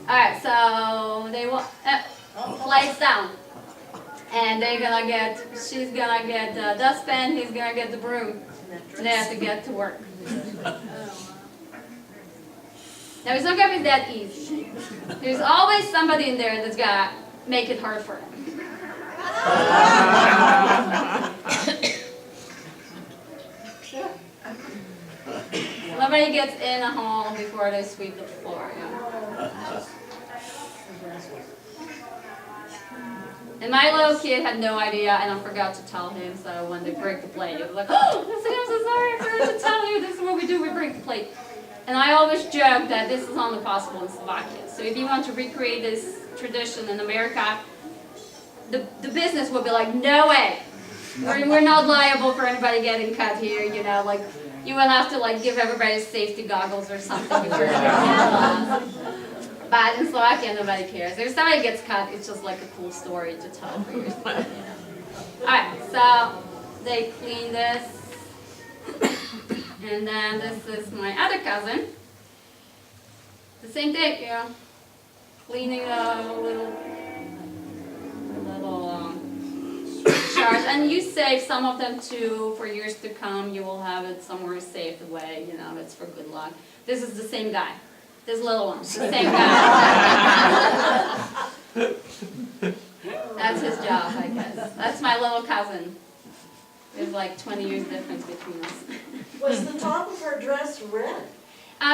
Alright, so they will place down. And they're gonna get, she's gonna get the dustpan, he's gonna get the broom. They have to get to work. Now it's not gonna be that easy. There's always somebody in there that's gonna make it hard for them. Nobody gets in a home before they sweep the floor. And my little kid had no idea, and I forgot to tell him, so when they break the plate, it was like, oh, I'm so sorry, I forgot to tell you, this is what we do, we break the plate. And I always joke that this is only possible in Slovakia. So if you want to recreate this tradition in America, the business will be like, no way, we're not liable for anybody getting cut here, you know, like, you will have to like give everybody safety goggles or something before But in Slovakia, nobody cares. If somebody gets cut, it's just like a cool story to tell for yourself, you know. Alright, so they clean this. And then this is my other cousin. The same thing, you know. Cleaning a little shards. And you save some of them too for years to come. You will have it somewhere saved away, you know, it's for good luck. This is the same guy. This little one, the same guy. That's his job, I guess. That's my little cousin. There's like 20 years difference between us. Was the top of her dress red?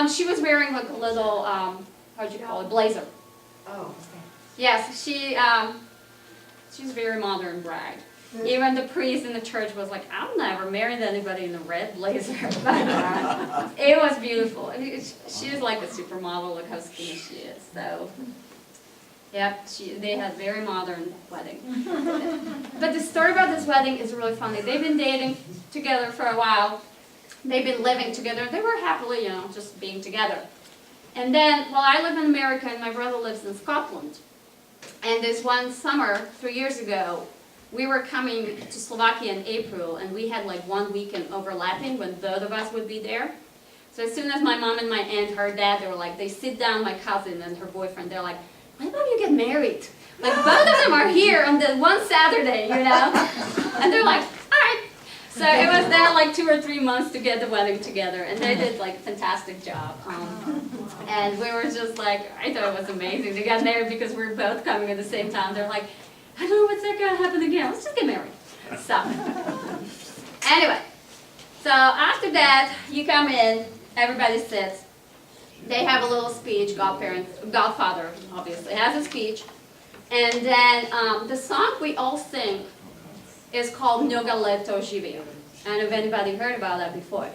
She was wearing like a little, how'd you call it, blazer. Oh. Yes, she's very modern bride. Even the priest in the church was like, I've never married anybody in a red blazer. But, it was beautiful. She is like a supermodel, look how skinny she is. So, yep, they had very modern wedding. But the story about this wedding is really funny. They've been dating together for a while. They've been living together. They were happily, you know, just being together. And then, well, I live in America and my brother lives in Scotland. And this one summer, 3 years ago, we were coming to Slovakia in April, and we had like 1 weekend overlapping when both of us would be there. So as soon as my mom and my aunt heard that, they were like, they sit down, my cousin and her boyfriend, they're like, when about you get married? Like both of them are here on the one Saturday, you know? And they're like, all right. So it was there like 2 or 3 months to get the wedding together, and they did like a fantastic job. And we were just like, I thought it was amazing. They got married because we were both coming at the same time. They're like, I don't know what's going to happen again. Let's just get married. So, anyway. So after that, you come in, everybody sits. They have a little speech, godfather obviously has a speech. And then the song we all sing is called Mnoga leto živio. I don't know if anybody heard about that before.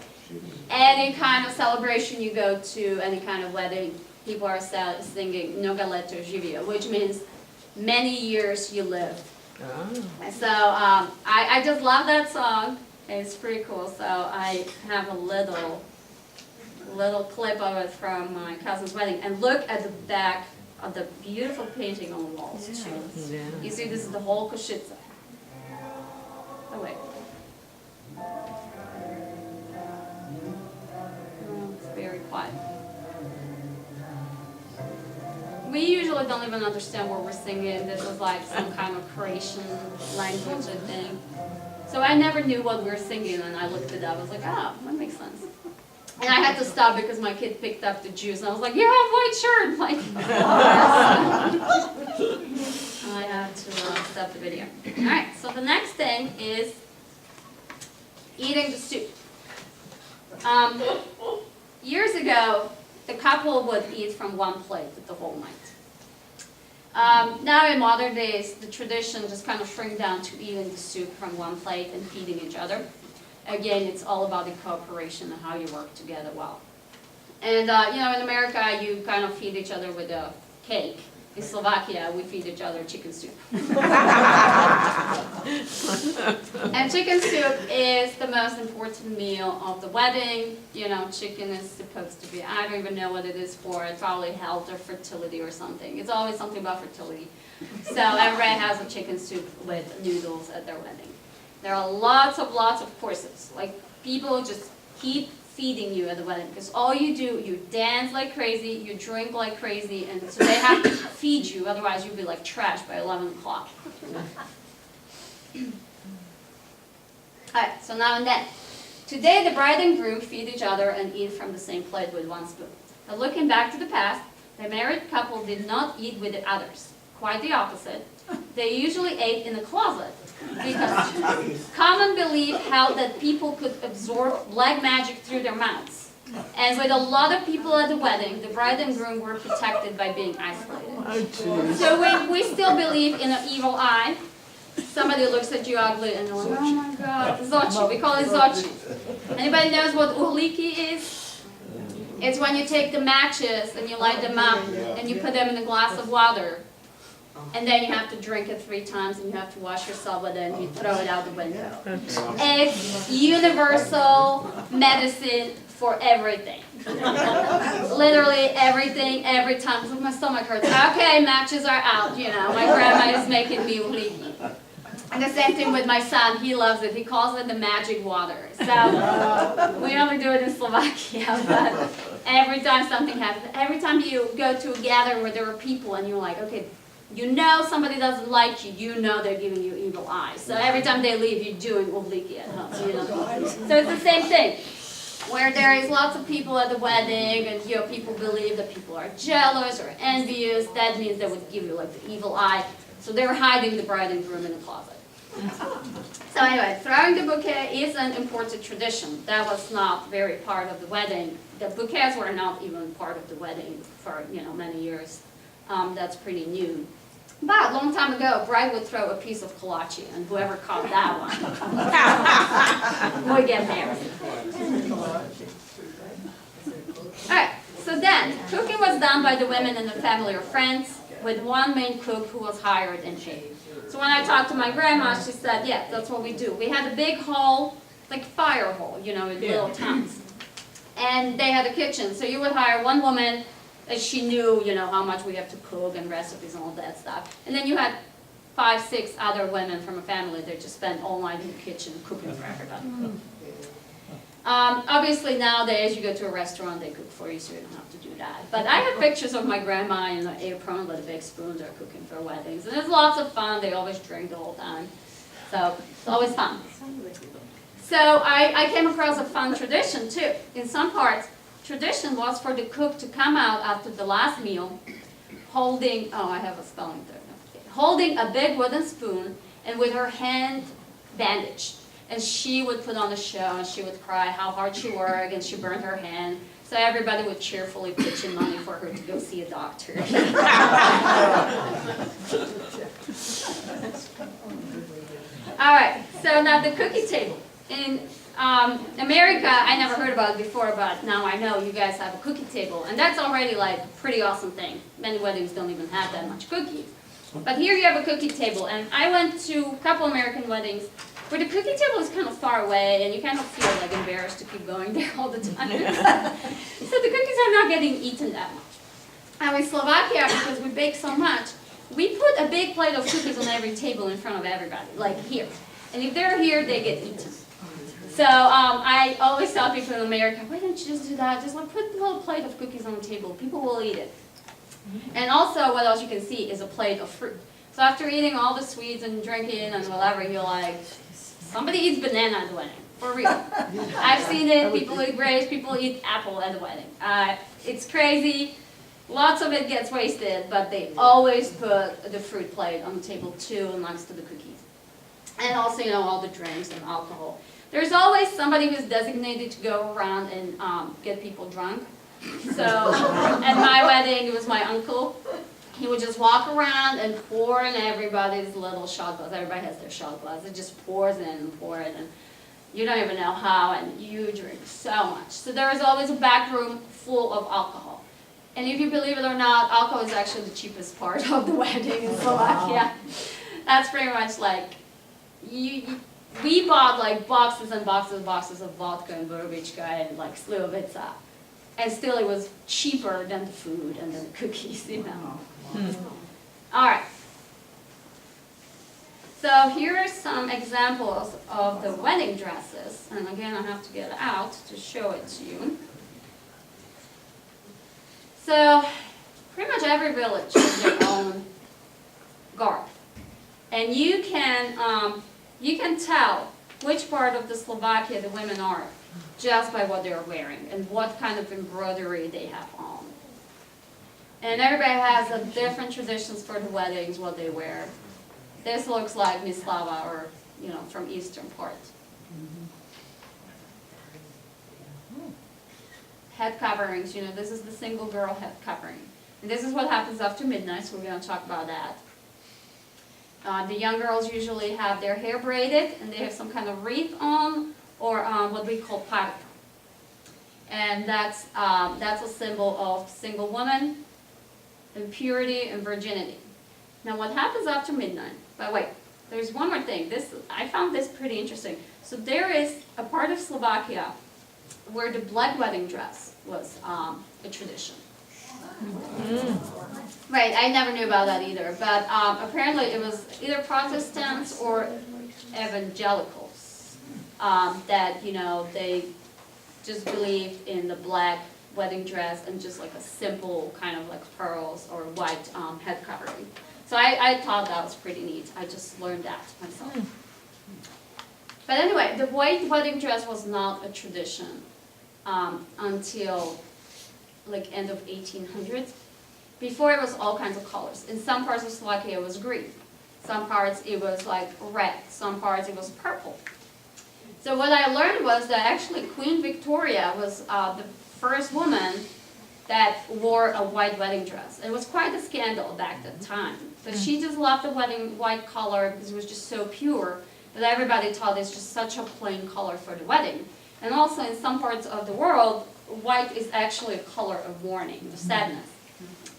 Any kind of celebration you go to, any kind of wedding, people are singing Mnoga leto živio, which means many years you lived. Oh. So I just love that song. It's pretty cool. So I have a little clip of it from my cousin's wedding. And look at the back of the beautiful painting on the walls too. Yeah. You see, this is the whole Košice. Oh wait. Oh, it's very quiet. We usually don't even understand what we're singing. This was like some kind of Croatian language, I think. So I never knew what we were singing, and I looked it up. I was like, oh, that makes sense. And I had to stop because my kid picked up the juice, and I was like, you have a white shirt! Like, I had to stop the video. Alright, so the next thing is eating the soup. Years ago, the couple would eat from one plate the whole night. Now in modern days, the tradition just kind of shrink down to eating the soup from one plate and feeding each other. Again, it's all about the cooperation and how you work together well. And you know, in America, you kind of feed each other with a cake. In Slovakia, we feed each other chicken soup. And chicken soup is the most important meal of the wedding. You know, chicken is supposed to be, I don't even know what it is for. It's probably health or fertility or something. It's always something about fertility. So everybody has a chicken soup with noodles at their wedding. There are lots of courses. Like, people just keep feeding you at the wedding, because all you do, you dance like crazy, you drink like crazy, and so they have to feed you, otherwise you'll be like trash by 11 o'clock. Alright, so now and then. Today the bride and groom feed each other and eat from the same plate with one spoon. But looking back to the past, the married couple did not eat with the others. Quite the opposite. They usually ate in the closet, because common belief held that people could absorb black magic through their mouths. And with a lot of people at the wedding, the bride and groom were protected by being isolated. So we still believe in an evil eye. Somebody looks at you ugly and you're like, oh my god, zochi. We call it zochi. Anybody knows what uhliki is? It's when you take the matches and you light them up and you put them in a glass of water. And then you have to drink it 3 times and you have to wash yourself with it and you throw it out the window. It's universal medicine for everything. Literally everything, every time. So my stomach hurts. Okay, matches are out, you know. My grandma is making me uhliki. And the same thing with my son. He loves it. He calls it the magic water. So we only do it in Slovakia, but every time something happens, every time you go to a gathering where there are people and you're like, okay, you know somebody doesn't like you, you know they're giving you evil eyes. So every time they leave, you're doing uhliki at home. You know? So it's the same thing. Where there is lots of people at the wedding and you know, people believe that people are jealous or envious, that means they would give you like the evil eye. So they were hiding the bride and groom in the closet. So anyway, throwing the bouquet is an important tradition. That was not very part of the wedding. The bouquets were not even part of the wedding for many years. That's pretty new. But a long time ago, a bride would throw a piece of kolache, and whoever caught that one would get married. Alright, so then, cooking was done by the women and the family or friends, with one main cook who was hired and paid. So when I talked to my grandma, she said, yeah, that's what we do. We had a big hall, like fire hall, with little tents. And they had a kitchen, so you would hire one woman, and she knew, how much we have to cook and recipes and all that stuff. And then you had 5, 6 other women from a family that just spent all night in the kitchen cooking for everybody. Obviously nowadays you go to a restaurant, they cook for you, so you don't have to do that. But I have pictures of my grandma in an apron with a big spoon. They're cooking for weddings. And it's lots of fun. They always drink the whole time. So it's always fun. So I came across a fun tradition too. In some parts, tradition was for the cook to come out after the last meal holding, I have a spelling there, holding a big wooden spoon and with her hand bandaged. And she would put on a show and she would cry how hard she worked and she burned her hand. So everybody would cheerfully pitch in money for her to go see a doctor. Alright, so now the cookie table. In America, I never heard about it before, but now I know you guys have a cookie table. And that's already like a pretty awesome thing. Many weddings don't even have that much cookies. But here you have a cookie table. And I went to a couple American weddings where the cookie table is kind of far away and you kind of feel like embarrassed to keep going there all the time. So the cookies are not getting eaten that much. And in Slovakia, because we bake so much, we put a big plate of cookies on every table in front of everybody, like here. And if they're here, they get eaten. So I always tell people in America, why don't you just do that? Just like put a little plate of cookies on the table. People will eat it. And also what else you can see is a plate of fruit. So after eating all the sweets and drinking and whatever, you're like, somebody eats banana at the wedding. For real. I've seen it. People eat grapes. People eat apple at the wedding. It's crazy. Lots of it gets wasted, but they always put the fruit plate on the table too, next to the cookies. And also, all the drinks and alcohol. There's always somebody who's designated to go around and get people drunk. So at my wedding, it was my uncle. He would just walk around and pour in everybody's little shot glass. Everybody has their shot glass. It just pours in and pours in. And you don't even know how, and you drink so much. So there is always a back room full of alcohol. And if you believe it or not, alcohol is actually the cheapest part of the wedding in Slovakia. That's pretty much like, we bought like boxes and boxes of vodka and borovichka and like slivovica. And still it was cheaper than the food and the cookies, Alright. So So here are some examples of the wedding dresses. And again, I have to get it out to show it to you. So pretty much every village has their own garb. And you can tell which part of the Slovakia the women are just by what they're wearing and what kind of embroidery they have on. And everybody has a different traditions for the weddings, what they wear. This looks like Mislava, or from eastern part. Head coverings, this is the single girl head covering. And this is what happens after midnight, so we're going to talk about that. The young girls usually have their hair braided, and they have some kind of wreath on, or what we call parka. And that's a symbol of single woman, and purity and virginity. Now what happens after midnight? But wait, there's one more thing. I found this pretty interesting. So there is a part of Slovakia where the black wedding dress was a tradition. Right, I never knew about that either. But apparently it was either Protestants or evangelicals that they just believed in the black wedding dress and just like a simple kind of like pearls or white head covering. So I thought that was pretty neat. I just learned that myself. But anyway, the white wedding dress was not a tradition until like end of 1800s. Before it was all kinds of colors. In some parts of Slovakia it was green. Some parts it was like red. Some parts it was purple. So what I learned was that actually Queen Victoria was the first woman that wore a white wedding dress. It was quite a scandal back at the time. But she just loved the white color because it was just so pure that everybody thought it's just such a plain color for the wedding. And also in some parts of the world, white is actually a color of mourning, of sadness.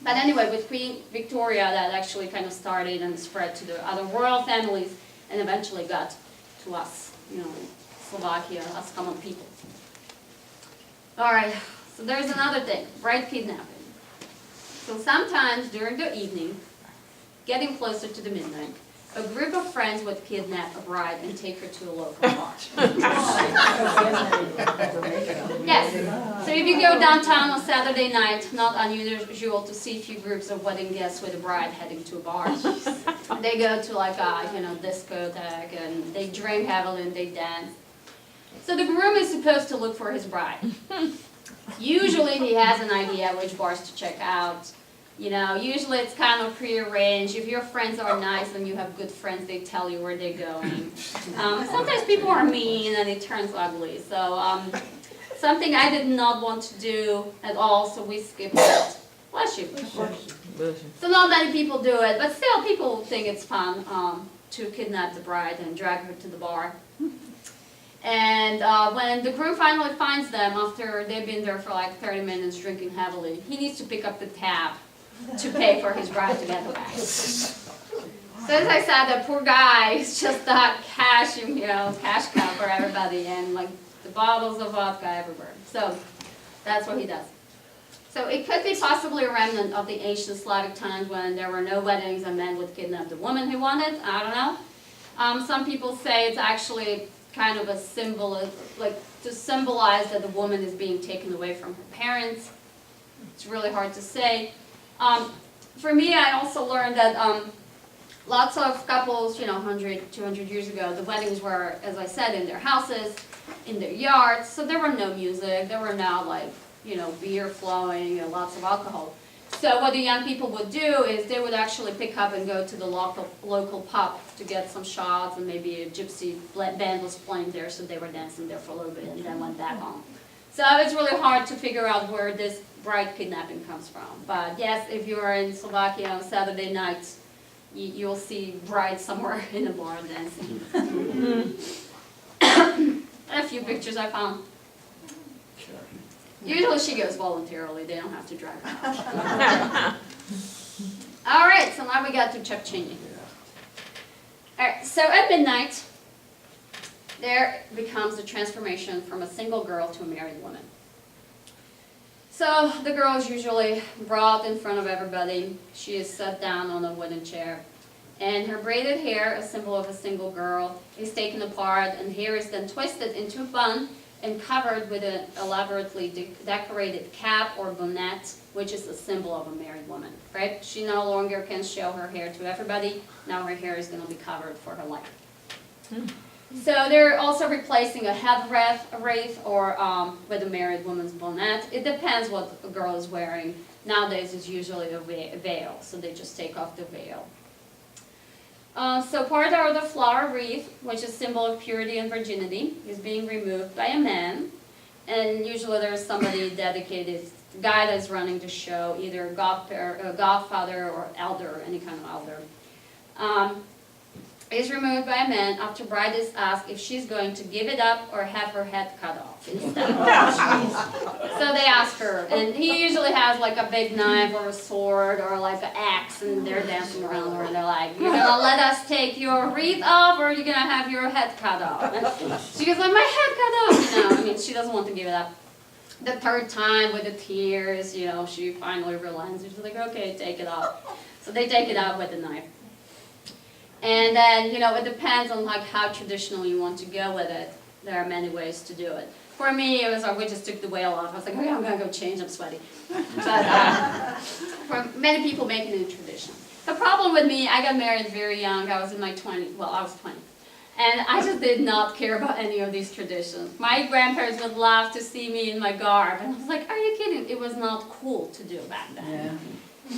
But anyway, with Queen Victoria, that actually kind of started and spread to the other royal families and eventually got to us, Slovakia, us common people. All right, so there's another thing, bride kidnapping. So sometimes during the evening, getting closer to the midnight, a group of friends would kidnap a bride and take her to a local bar. Yes, so if you go downtown on Saturday night, not unusual to see a few groups of wedding guests with a bride heading to a bar. They go to like a discotheque and they drink heavily and they dance. So the groom is supposed to look for his bride. Usually he has an idea which bars to check out. Usually it's kind of prearranged. If your friends are nice and you have good friends, they tell you where they're going. Sometimes people are mean and it turns ugly. So something I did not want to do at all, so we skipped it. Bless you. So not many people do it, but still people think it's fun to kidnap the bride and drag her to the bar. And when the groom finally finds them, after they've been there for like 30 minutes drinking heavily, he needs to pick up the tab to pay for his bride to get her back. So as I said, that poor guy is just that cash cow for everybody, and like the bottles of vodka everywhere. So that's what he does. So it could be possibly a remnant of the ancient Slavic times when there were no weddings and men would kidnap the woman who wanted. I don't know. Some people say it's actually kind of a symbol, like to symbolize that the woman is being taken away from her parents. It's really hard to say. For me, I also learned that lots of couples, 100, 200 years ago, the weddings were, as I said, in their houses, in their yards, so there were no music, there were no beer flowing and lots of alcohol. So what the young people would do is they would actually pick up and go to the local pub to get some shots, and maybe a gypsy band was playing there, so they were dancing there for a little bit and then went back home. So it's really hard to figure out where this bride kidnapping comes from. But yes, if you're in Slovakia on Saturday nights, you'll see brides somewhere in a bar dancing. A few pictures I found. Usually she goes voluntarily, they don't have to drag her. All right, so now we got to Cepcenie. All right, so at midnight, there becomes the transformation from a single girl to a married woman. So the girl is usually brought in front of everybody. She is set down on a wooden chair. And her braided hair, a symbol of a single girl, is taken apart, and hair is then twisted into a bun and covered with an elaborately decorated cap or bonnet, which is a symbol of a married woman, right? She no longer can show her hair to everybody. Now her hair is going to be covered for her life. So they're also replacing a head wreath or with a married woman's bonnet. It depends what a girl is wearing. Nowadays it's usually a veil, so they just take off the veil. So part of the flower wreath, which is a symbol of purity and virginity, is being removed by a man. And usually there's somebody dedicated, guy that's running the show, either a godfather or elder, any kind of elder. Is removed by a man after bride is asked if she's going to give it up or have her head cut off instead. So they ask her, and he usually has like a big knife or a sword or like an axe, and they're dancing around her, and they're like, "You're gonna let us take your wreath off, or you're gonna have your head cut off?" And she goes like, "My head cut off," I mean, she doesn't want to give it up. The third time with the tears, she finally relents. She's like, "Okay, take it off." So they take it out with the knife. And then, it depends on like how traditional you want to go with it. There are many ways to do it. For me, it was like we just took the veil off. I was like, okay, I'm gonna go change, I'm sweaty. But for many people making it a tradition. The problem with me, I got married very young. I was in my 20s, well, I was 20. And I just did not care about any of these traditions. My grandparents would love to see me in my garb. And I was like, are you kidding? It was not cool to do back then. Yeah.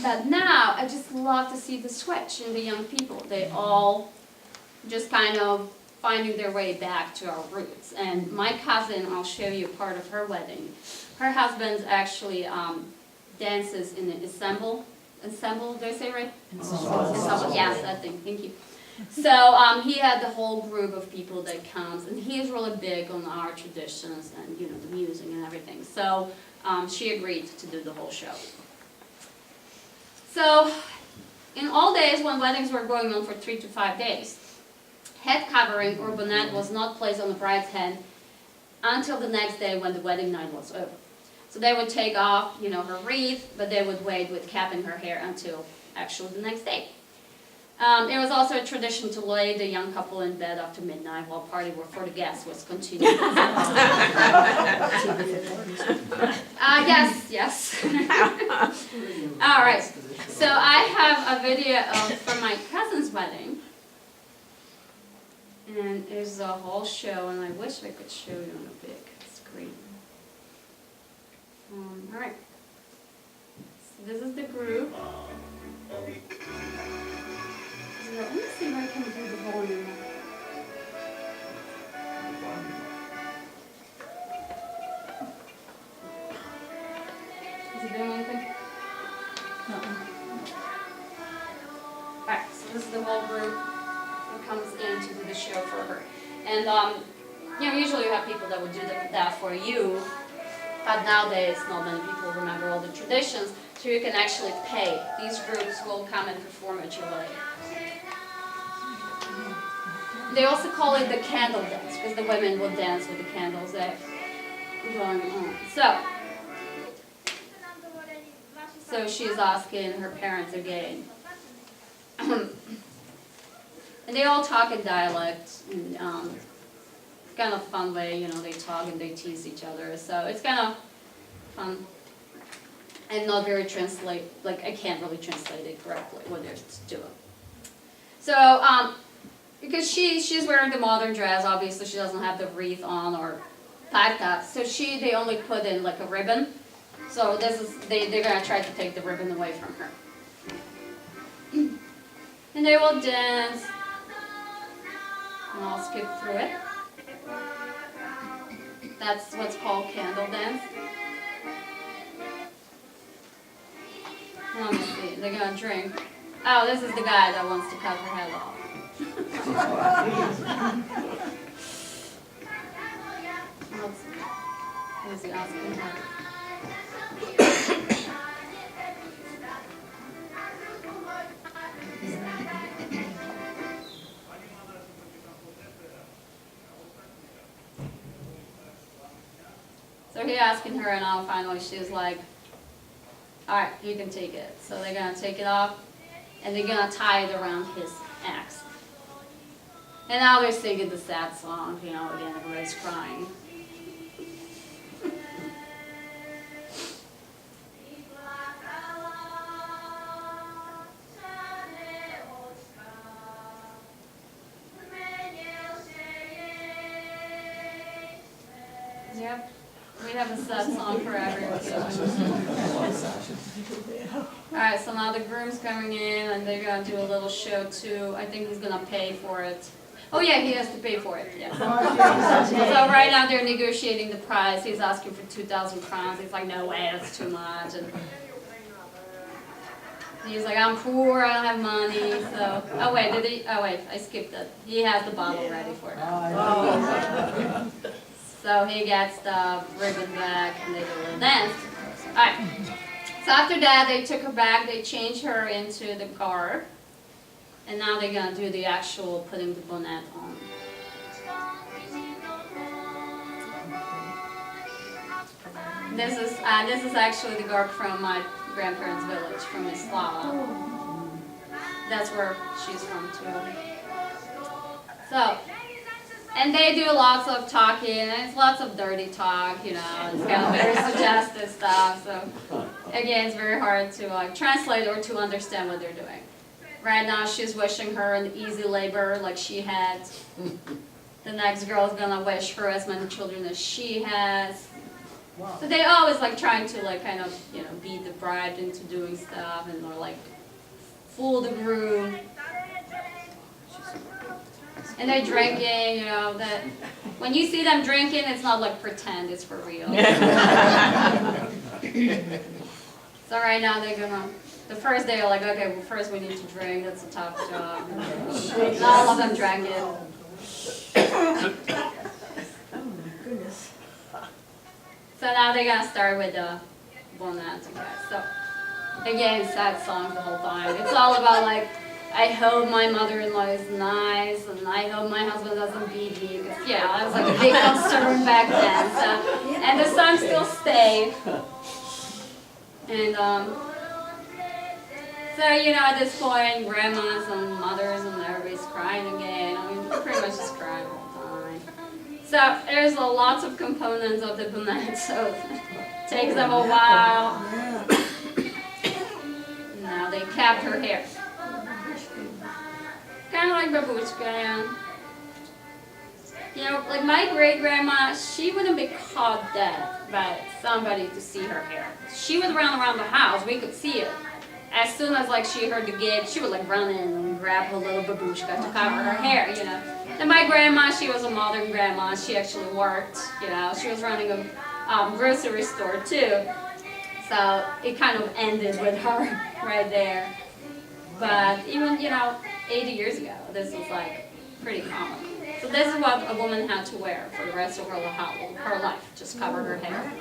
But now, I just love to see the switch in the young people. They all just kind of finding their way back to our roots. And my cousin, I'll show you part of her wedding. Her husband actually dances in an ensemble. Ensemble, did I say right? Ensemble. Yes, that thing. Thank you. So he had the whole group of people that comes, and he is really big on our traditions and the music and everything. So she agreed to do the whole show. So, in all days when weddings were going on for 3 to 5 days, head covering or bonnet was not placed on the bride's head until the next day when the wedding night was over. So they would take off, her wreath, but they would wait with capping her hair until actually the next day. It was also a tradition to lay the young couple in bed after midnight while party for the guests was continuing. Yes. All right. So I have a video from my cousin's wedding. And it's a whole show, and I wish I could show you on a big screen. All right. So this is the group. Let me see if I can do the volume. Is he doing anything? No. Alright, so this is the whole group that comes in to do the show for her. And, usually you have people that would do that for you, but nowadays not many people remember all the traditions, so you can actually pay. These groups will come and perform at your wedding. They also call it the candle dance, because the women will dance with the candles that are going on. So she's asking her parents again. And they all talk in dialect, and it's kind of fun way, they talk and they tease each other. So it's kind of fun. And not very I can't really translate it correctly what they're doing. So, because she's wearing the modern dress, obviously she doesn't have the wreath on or tied up. So they only put in like a ribbon. So they're gonna try to take the ribbon away from her. And they will dance. And I'll skip through it. That's what's called candle dance. Let me see, they're gonna drink. Oh, this is the guy that wants to cut her head off. What is he asking her? So he asking her, and now finally she's like, all right, you can take it. So they're gonna take it off, and they're gonna tie it around his ex. And now they're singing the sad song, you know, again, everybody's crying. Yep, we have a sad song for every occasion. Alright, so now the groom's coming in and they're gonna do a little show too. I think he's gonna pay for it. Oh yeah, he has to pay for it, yeah. So right now they're negotiating the price. He's asking for 2,000 crowns. He's like, no way, that's too much. And he's like, I'm poor, I don't have money, so. Oh wait, I skipped it. He has the bottle ready for it. So he gets the ribbon back and they do a little dance. Alright. So after that, they took her back, they changed her into the garb. And now they're going to do the actual putting the bonnet on. This is actually the garb from my grandparents' village, from Slovak. That's where she's from too. So, and they do lots of talking, and it's lots of dirty talk, you know, it's kind of very suggestive stuff. So, again, it's very hard to like translate or to understand what they're doing. Right now, she's wishing her an easy labor like she had. The next girl is gonna wish her as many children as she has. So they always like trying to like kind of, you know, beat the bride into doing stuff and or like fool the groom. And they're drinking, you know, that when you see them drinking, it's not like pretend, it's for real. So right now they're gonna, the first day are like, okay, well first we need to drink, that's a tough job. And all of them drank it. Oh my goodness. So now they're gonna start with the bonnet again. So again, sad songs the whole time. It's all about like, I hope my mother-in-law is nice, and I hope my husband doesn't beat me. Because yeah, that was like a big concern back then. So, and the songs still stay. And so you know, at this point, grandmas and mothers and everybody's crying again. I mean, pretty much just crying all the time. So there's lots of components of the bonnet, so it takes them a while. Now they capped her hair. Kind of like babushka, yeah. You know, like my great-grandma, she wouldn't be caught dead by somebody to see her hair. She would run around the house, we could see it. As soon as like she heard the gig, she would like run in and grab her little babushka to cover her hair, you know. And my grandma, she was a modern grandma, she actually worked, you know. She was running a grocery store too. So it kind of ended with her right there. But even, you know, 80 years ago, this was like pretty common. So this is what a woman had to wear for the rest of her life, just cover her hair.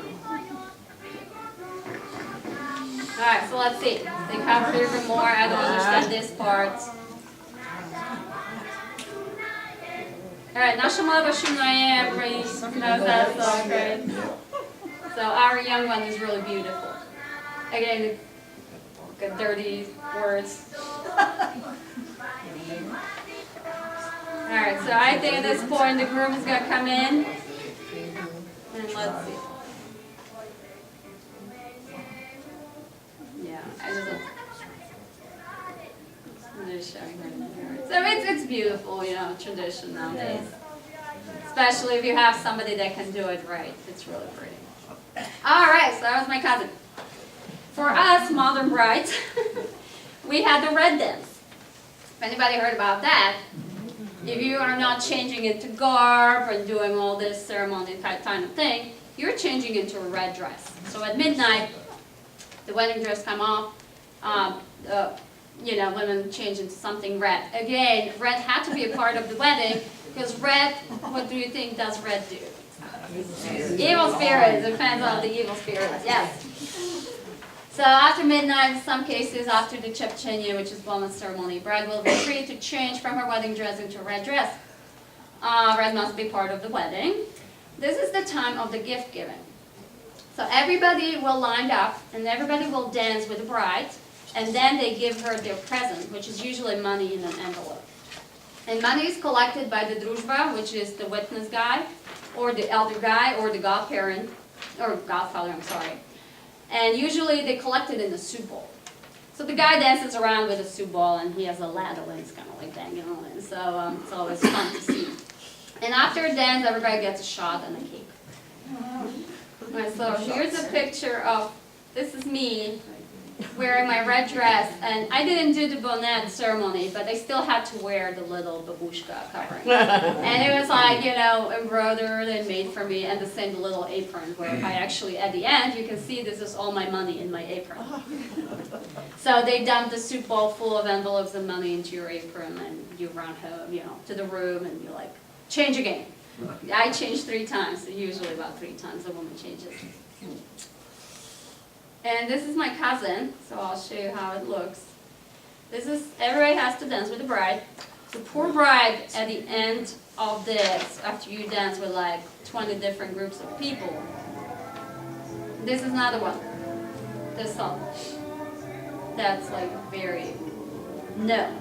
Alright, so let's see. They covered her even more. I don't understand this part. Alright, nasza młoda siódma, everybody knows that song, right? So our young one is really beautiful. Again, good dirty words. Alright, so I think at this point the groom is going to come in. And let's see. Yeah, I'm just showing her. So it's beautiful, you know, tradition nowadays. Especially if you have somebody that can do it right. It's really pretty. Alright, so that was my cousin. For us, modern brides, we had the red dance. If anybody heard about that, if you are not changing into garb and doing all this ceremony kind of thing, you're changing into a red dress. So at midnight, the wedding dress come off, you know, women change into something red. Again, red had to be a part of the wedding, because red, what do you think does red do? Evil spirits, it depends on the evil spirits, yes. So after midnight, in some cases after the Cepcenie, which is Bonnet ceremony, bride will be free to change from her wedding dress into a red dress. Red must be part of the wedding. This is the time of the gift giving. So everybody will line up and everybody will dance with the bride, and then they give her their present, which is usually money in an envelope. And money is collected by the družba, which is the witness guy, or the elder guy, or the godparent, or godfather, I'm sorry. And usually they collect it in the soup bowl. So the guy dances around with a soup bowl, and he has a ladle, and it's kind of like banging on it. So it's always fun to see. And after a dance, everybody gets a shot and a cake. And so here's a picture of, this is me wearing my red dress, and I didn't do the Bonnet ceremony, but I still had to wear the little babushka covering. And it was like, you know, embroidered and made for me, and the same little apron, where I actually, at the end, you can see this is all my money in my apron. So they dump the soup bowl full of envelopes and money into your apron, and you run home, you know, to the room, and you're like, change again. I change 3 times, usually about 3 times a woman changes. And this is my cousin, so I'll show you how it looks. This is, everybody has to dance with the bride. The poor bride, at the end of this, after you dance with like 20 different groups of people, this is another one, this song. That's like very, no.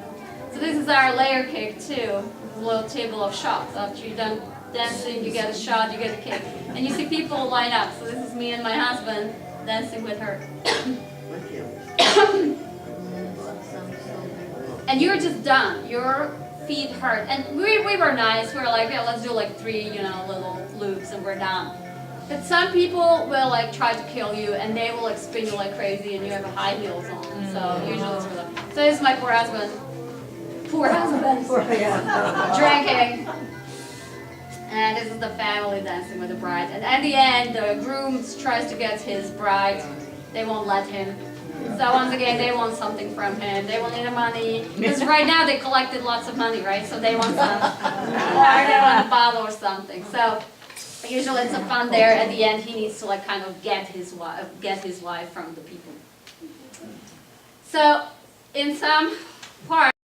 So this is our layer cake too, a little table of shots. After you're done dancing, you get a shot, you get a cake. And you see people line up, so this is me and my husband dancing with her. And you're just done. Your feet hurt. And we were nice. We were like, yeah, let's do like 3, you know, little loops and we're done. But some people will like try to kill you and they will like spin you like crazy and you have high heels on. So usually it's really. So this is my poor husband. Poor husband. Drinking. And this is the family dancing with the bride. And at the end, the groom tries to get his bride. They won't let him. So once again, they want something from him. They want the money. Because right now they collected lots of money, right? So they want some. Or they want a bottle or something. So usually it's a fun there. At the end, he needs to like kind of get his wife from the people. So in some parts,